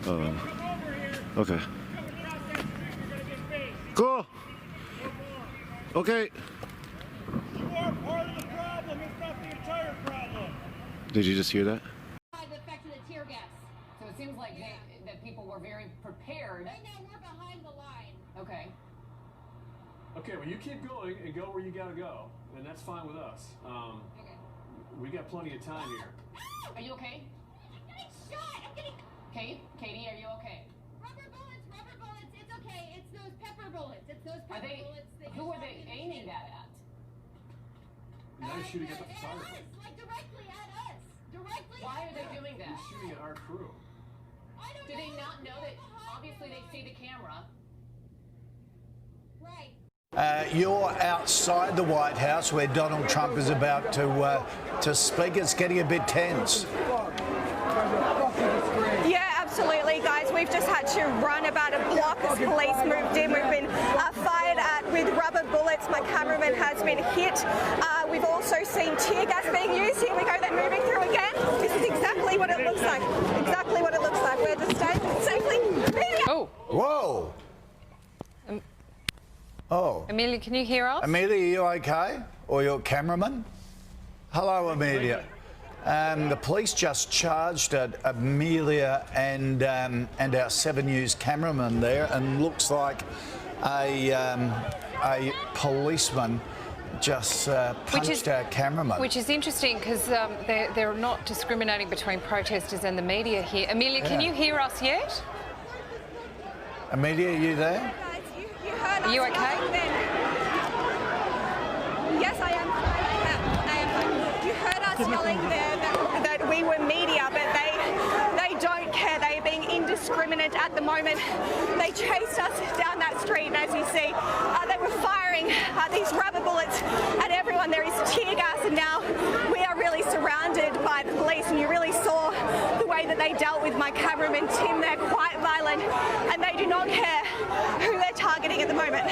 Okay. Go. Okay. You are part of the problem. It's not the entire problem. Did you just hear that? The effect of the tear gas. So it seems like that people were very prepared. Right now we're behind the line. Okay. Okay, well you keep going and go where you gotta go, and that's fine with us. Okay. We got plenty of time here. Are you okay? I'm getting shot. I'm getting Katie, are you okay? rubber bullets. Rubber bullets. It's okay. It's those pepper bullets. It's those Are pepper they? bullets. Who are they aiming that at? Now you're shooting at the photographer. At us, like directly at us. Directly. Why are at they us. doing that? You're shooting at our crew. I don't Do they know. not know that? Behind Obviously, the they see line. the camera. Right. You're outside the White House where Donald Trump is about to speak. It's getting a bit tense. Yeah, absolutely, guys. We've just had to run about a block as police moved in. We've been fired at with rubber bullets. My cameraman has been hit. We've also seen tear gas being used. Here we go. They're moving through again. This is exactly what it looks like. Exactly what it looks like. We're just staying safely. Oh. Whoa. Oh. Amelia, can you hear us? Amelia, are you okay? Or your cameraman? Hello, Amelia. The police just charged at Amelia and our 7 News cameraman there, and looks like a policeman just punched our cameraman. Which is interesting because they're not discriminating between protesters and the media here. Amelia, can you hear us yet? Amelia, are you there? Guys, you heard us. Are you okay? Yes, I am. I am fine. You heard us yelling there that we were media, but they don't care. They're being indiscriminate at the moment. They chased us down that street, and as you see, they were firing these rubber bullets at everyone. There is tear gas, and now we are really surrounded by the police, and you really saw the way that they dealt with my cameraman, Tim. They're quite violent, and they do not care who they're targeting at the moment.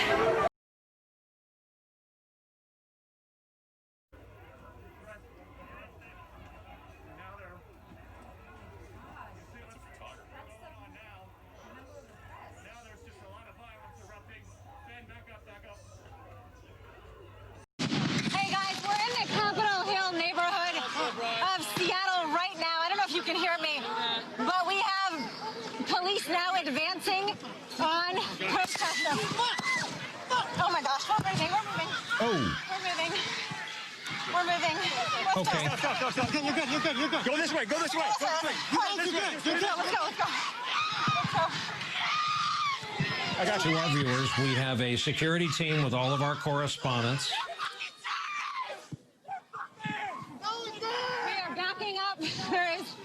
Hey guys, we're in the Capitol Hill neighborhood of Seattle right now. I don't know if you can hear me, but we have police now advancing on protesters. Oh my gosh, we're moving. Oh. We're moving. We're moving. Let's Okay. go. You're good. Go this way. Go this way. Let's go. I got you. To our viewers, we have a security team with all of our correspondents. We are backing up. There is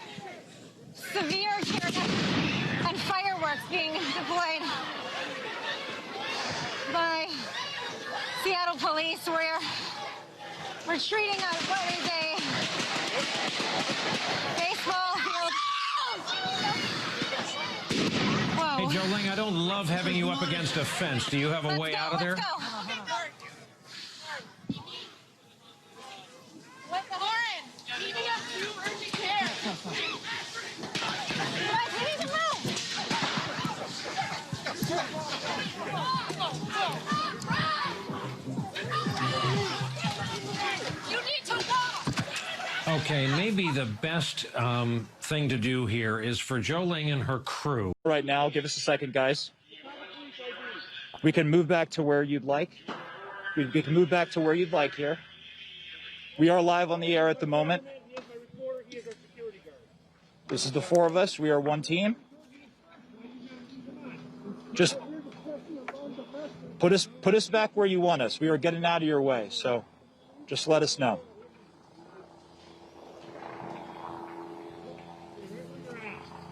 severe tear gas and fireworks being deployed by Seattle police. We're retreating on what is a baseball field. Whoa. Hey, Jolene, I don't love having you up against a fence. Do you have a way out of there? Let's go. Lauren, keeping up to urgent care. Guys, we need to move. You need to walk. Okay, maybe the best thing to do here is for Jolene and her crew. Right now, give us a second, guys. We can move back to where you'd like. We can move back to where you'd like here. We are live on the air at the moment. This is the 4 of us. We are one team. Just put us back where you want us. We are getting out of your way, so just let us know.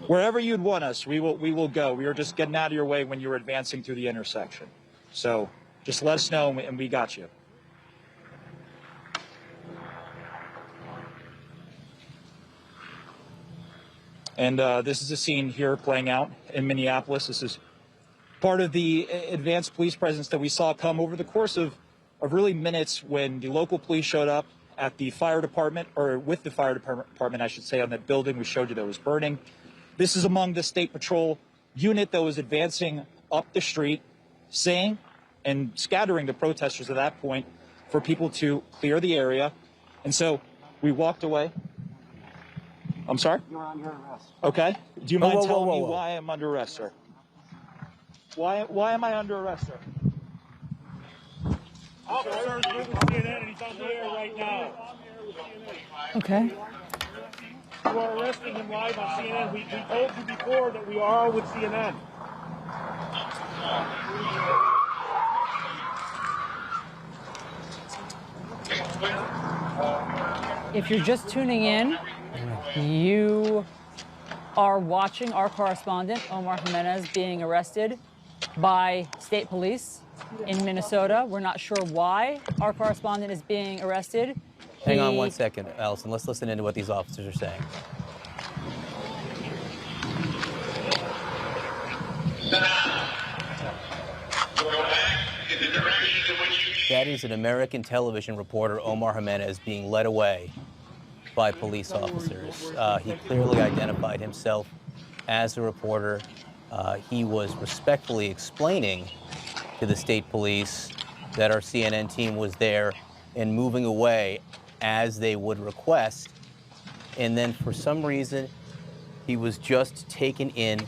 Wherever you'd want us, we will go. We are just getting out of your way when you're advancing through the intersection. So just let us know, and we got you. And this is a scene here playing out in Minneapolis. This is part of the advanced police presence that we saw come over the course of really minutes when the local police showed up at the fire department, or with the fire department, I should say, on that building we showed you that was burning. This is among the State Patrol unit that was advancing up the street, saying and scattering the protesters at that point for people to clear the area. And so we walked away. I'm sorry? You're under arrest. Okay. Do you mind Whoa, whoa, telling whoa, me whoa. why I'm under arrest, sir? Why am I under arrest, sir? Officer's with CNN and he's on the air right now. Okay. You are arresting him live on CNN. We told you before that we are with CNN. If you're just tuning in, you are watching our correspondent, Omar Jimenez, being arrested by state police in Minnesota. We're not sure why our correspondent is being arrested. Hang on 1 second, Allison. Let's listen into what these officers are saying. That is an American television reporter, Omar Jimenez, being led away by police officers. He clearly identified himself as a reporter. He was respectfully explaining to the state police that our CNN team was there and moving away as they would request. And then for some reason, he was just taken in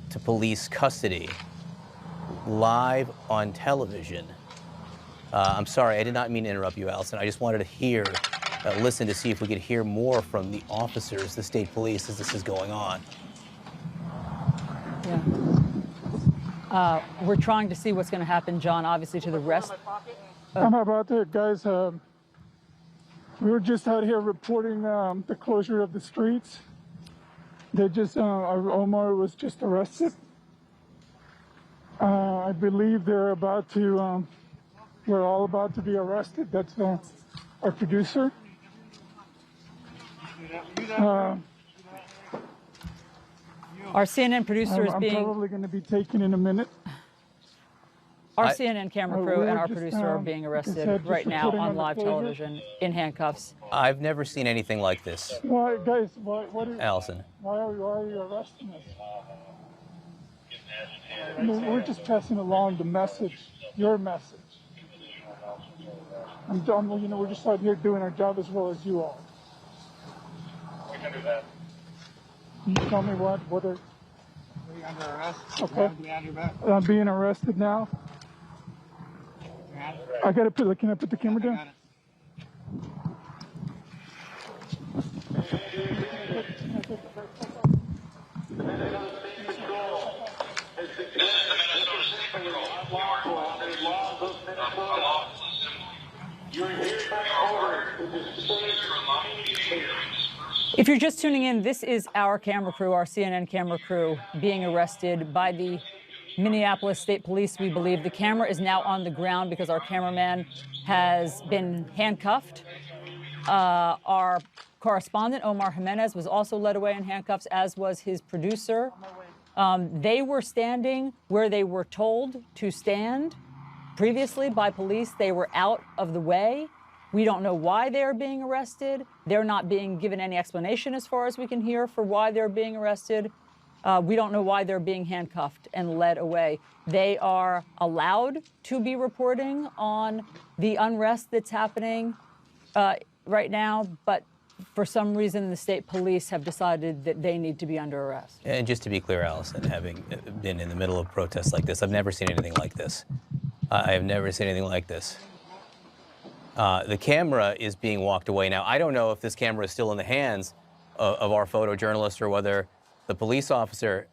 to police custody live on television. I'm sorry, I did not mean to interrupt you, Allison. I just wanted to listen to see if we could hear more from the officers, the state police, as this is going on. Yeah. We're trying to see what's going to happen, John, obviously, to the rest. I'm about there, guys. We were just out here reporting the closure of the streets. They just, Omar was just arrested. I believe they're about to, we're all about to be arrested. That's our producer. Our CNN producer is being... I'm probably going to be taken in a minute. Our CNN camera crew and our just, producer are being arrested right now on live television in handcuffs. I've never seen anything like this. Why, guys, what are, Allison. why are you arresting us? I mean, we're just passing along the message, your message. I'm done, you know, we're just out here doing our job as well as you all. We can do that. Can you tell me what are... Are you under arrest? Okay. Behind your back. I'm being arrested now. I gotta put, can I put the camera down? If you're just tuning in, this is our camera crew, our CNN camera crew, being arrested by the Minneapolis State Police. We believe the camera is now on the ground because our cameraman has been handcuffed. Our correspondent, Omar Jimenez, was also led away in handcuffs, as was his producer. They were standing where they were told to stand previously by police. They were out of the way. We don't know why they're being arrested. They're not being given any explanation, as far as we can hear, for why they're being arrested. We don't know why they're being handcuffed and led away. They are allowed to be reporting on the unrest that's happening right now, but for some reason, the state police have decided that they need to be under arrest. And just to be clear, Allison, having been in the middle of protests like this, I've never seen anything like this. I have never seen anything like this. The camera is being walked away now. I don't know if this camera is still in the hands of our photojournalist or whether the police officer,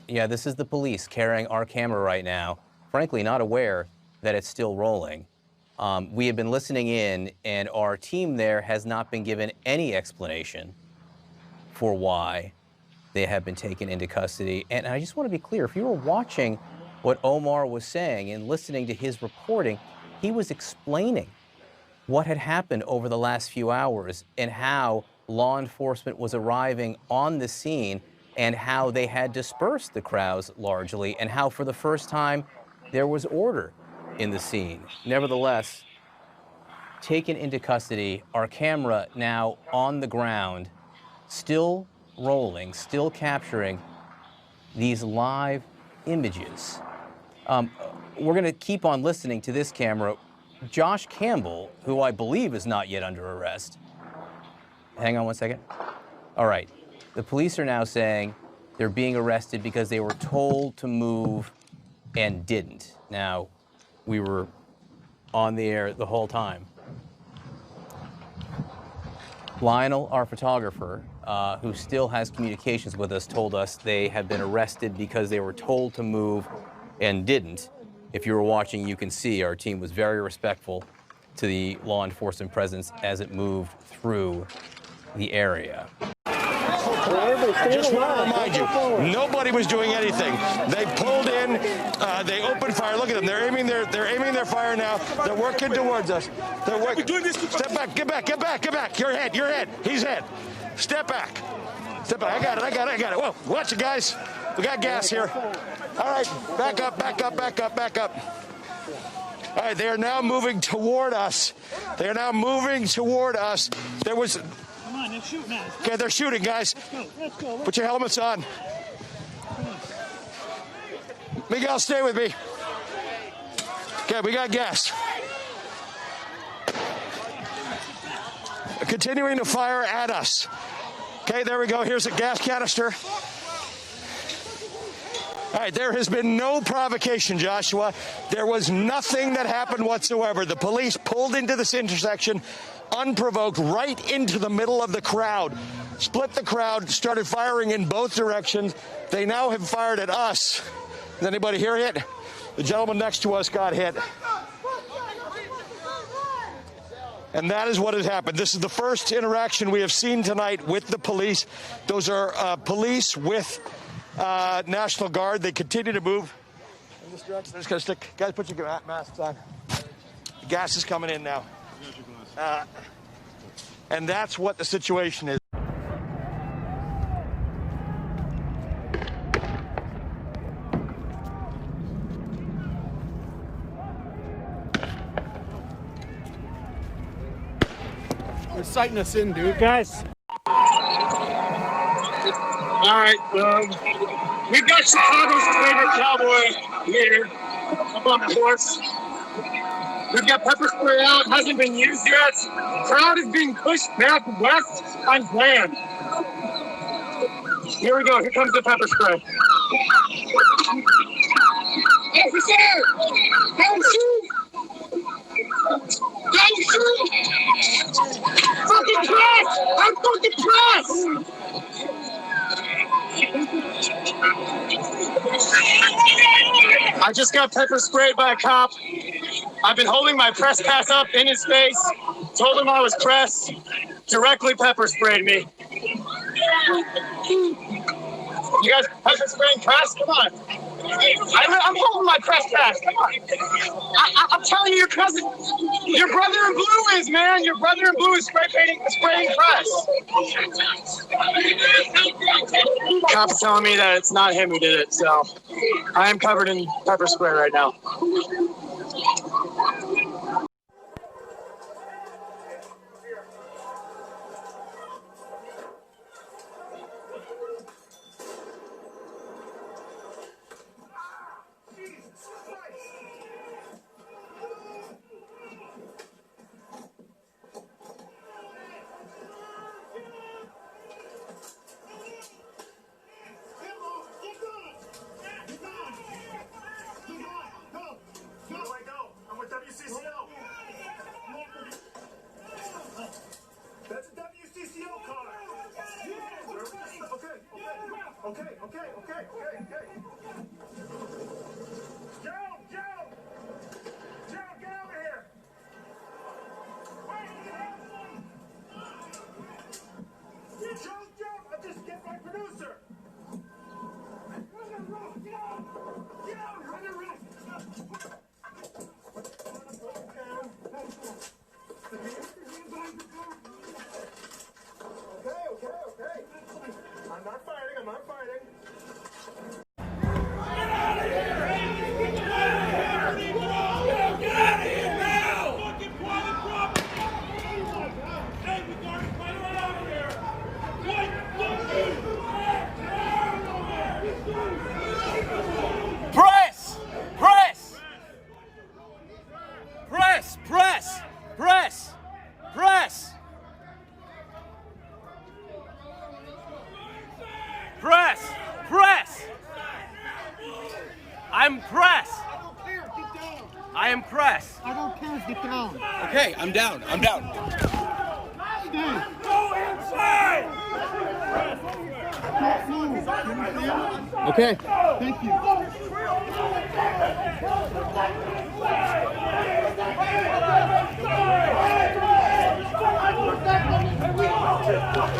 yeah, this is the police carrying our camera right now, frankly not aware that it's still rolling. We have been listening in, and our team there has not been given any explanation for why they have been taken into custody. And I just want to be clear, if you were watching what Omar was saying and listening to his reporting, he was explaining what had happened over the last few hours and how law enforcement was arriving on the scene and how they had dispersed the crowds largely and how for the first time there was order in the scene. Nevertheless, taken into custody, our camera now on the ground, still rolling, still capturing these live images. We're going to keep on listening to this camera. Josh Campbell, who I believe is not yet under arrest. Hang on one second. All right. The police are now saying they're being arrested because they were told to move and didn't. Now, we were on the air the whole time. Lionel, our photographer, who still has communications with us, told us they had been arrested because they were told to move and didn't. If you were watching, you can see our team was very respectful to the law enforcement presence as it moved through the area. I just want to remind you, nobody was doing anything. They pulled in, they opened fire. Look at them. They're aiming their fire now. They're working towards us. They're working. Step back. Get back. Get back. Your head. He's head. Step back. I got it. Whoa, watch it, guys. We got gas here. All right, back up. All right, they are now moving toward us. There was... Come on, they're shooting at us. Okay, they're shooting, guys. Let's go. Put your helmets on. Miguel, stay with me. Okay, we got gas. Continuing to fire at us. Okay, there we go. Here's a gas canister. All right, there has been no provocation, Joshua. There was nothing that happened whatsoever. The police pulled into this intersection unprovoked right into the middle of the crowd, split the crowd, started firing in both directions. They now have fired at us. Does anybody hear it? The gentleman next to us got hit. And that is what has happened. This is the first interaction we have seen tonight with the police. Those are police with National Guard. They continue to move in this direction. They're just going to stick. Guys, put your masks on. The gas is coming in now. And that's what the situation is. They're sighting us in, dude. Guys. All right, we've got Chicago's favorite cowboy here up on the horse. We've got pepper spray out, hasn't been used yet. Crowd is being pushed back west on land. Here we go, here comes the pepper spray. Officer! Don't shoot! Don't shoot! Fucking press! I'm fucking press! I just got pepper sprayed by a cop. I've been holding my press pass up in his face, told him I was press, directly pepper sprayed me. You guys pepper spraying press? Come on. I'm holding my press pass. Come on. I'm telling you, your cousin, your brother in blue is, man. Your brother in blue is spraying press. Cops telling me that it's not him who did it, so I am covered in pepper spray right now. That's a WCCO car. Okay. Joe, get over here. Joe, I just get my producer. Run around. Okay. I'm not fighting. Get out of here! Get out of here now! Fucking private property! Hey, we got to fight around here! What? I'm press. I don't care. Get down. I am press. I don't care. Get down. Okay, I'm down. I'm down. Stay. Go inside. Okay. Thank you.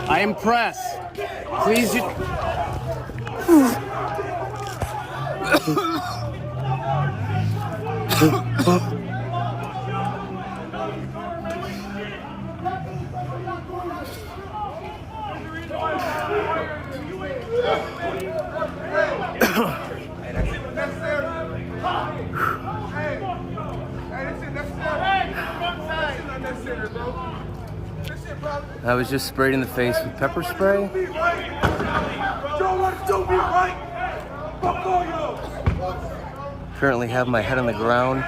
I am press. Please. I was just sprayed in the face with pepper spray. Currently have my head on the ground.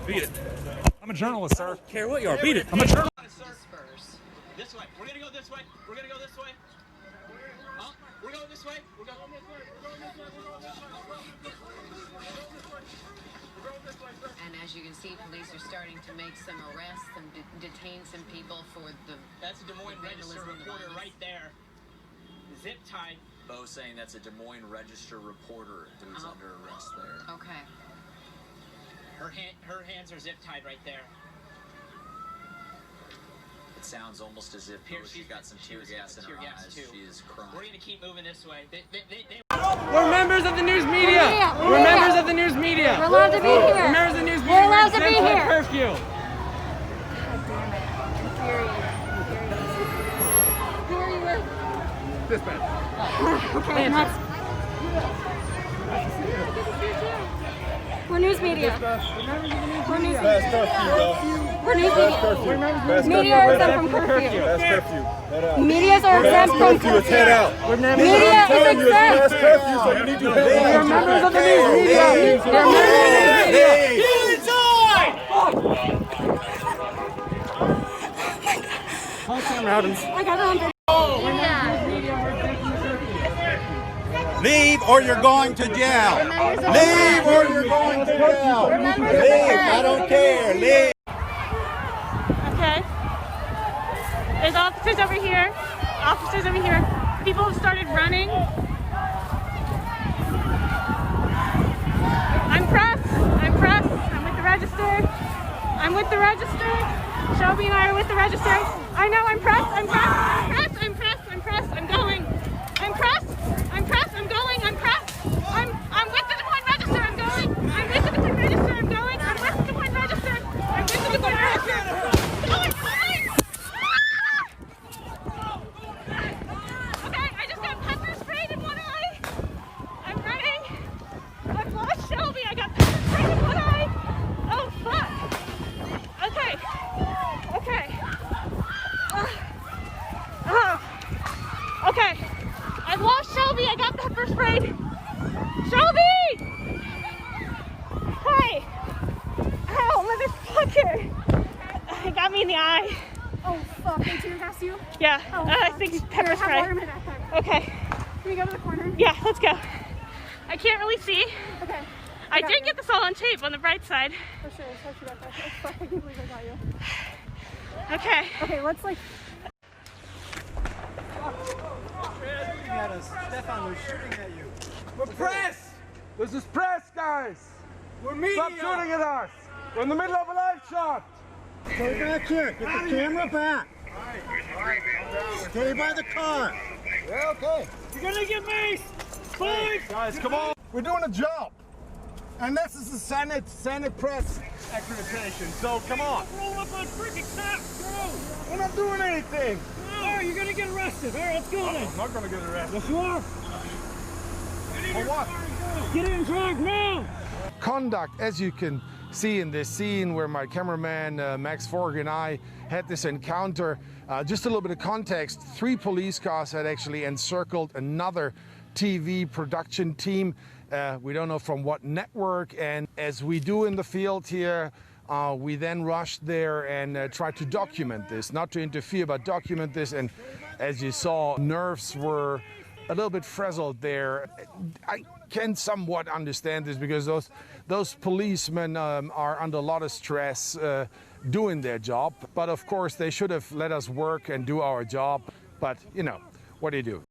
Beat it. I'm a journalist, sir. I don't care what you are. Beat it. I'm a journalist. This way. We're gonna go this way. We're gonna go this way. Huh? We're going this way. We're going this way. We're going this way. We're going this way. We're going this way, sir. And as you can see, police are starting to make some arrests and detain some people for the. That's a Des Moines Register reporter right there. Zip tied. Bo saying that's a Des Moines Register reporter who's under arrest there. Okay. Her hands are zip tied right there. It sounds almost as if she's got some tear gas in her eyes. She is crying. We're gonna keep moving this way. We're members of the news media. We're members of the news media. We're allowed to be here. We're members of the news media. We're allowed to be exempt from here. Curfew. Who are you with? Dispatch. Okay, next. We're news media. We're news media. We're news media. Media are exempt from curfew. Medias are exempt from curfew. Media is exempt. We're members of the news media. We're members of the news media. Call Cameron Adams. I got it on video. Leave or you're going to jail. Leave or you're going to jail. Leave. I don't care. Leave. Okay. There's officers over here. Officers over here. People have started running. I'm press. I'm press. I'm with the Register. I'm with the Register. Shelby and I are with the Register. I know I'm press. I'm press. I'm press. I'm press. I'm press. I'm going. I'm press. I'm press. I'm going. I'm press. I'm with the Des Moines Register. I'm going. I'm with the Des Moines Register. I'm going. I'm with the Des Moines Register. I'm with the Des Moines Register. Going. Okay, I just got pepper sprayed in one eye. I'm running. I've lost Shelby. I got pepper sprayed in one eye. Oh fuck. Okay. Okay. Okay. I've lost Shelby. I got pepper sprayed. Shelby! Hi. Ow, motherfucker. It got me in the eye. Oh fuck, they tear gassed you? Yeah. Oh, I think it's pepper Here, spray. have water in my backpack. Okay. Can we go to the corner? Yeah, let's go. I can't really see. Okay. I did get this all on tape on the bright side. For sure, touch your backpack. Oh fuck, I can't believe I got you. Okay. Okay, let's like... Stefan, we're shooting at you. We're press. This is press, guys. We're media. Stop shooting at us. We're in the middle of a live shot. Stay back here. Get the camera back. Stay by the car. Yeah, okay. You're gonna get maced. Boys. Guys, come on. We're doing a job. And this is the Senate press accreditation. So come on. Roll up on freaking cops. Go. We're not doing anything. Oh, you're gonna get arrested. All right, let's go then. I'm not gonna get arrested. Yes, you are. For what? Get in the truck now. conduct, as you can see in this scene where my cameraman Max Forg and I had this encounter. Just a little bit of context, 3 police cars had actually encircled another TV production team. We don't know from what network, and as we do in the field here, we then rushed there and tried to document this, not to interfere, but document this. And as you saw, nerves were a little bit frazzled there. I can somewhat understand this because those policemen are under a lot of stress doing their job. But of course, they should have let us work and do our job. But, you know, what do you do?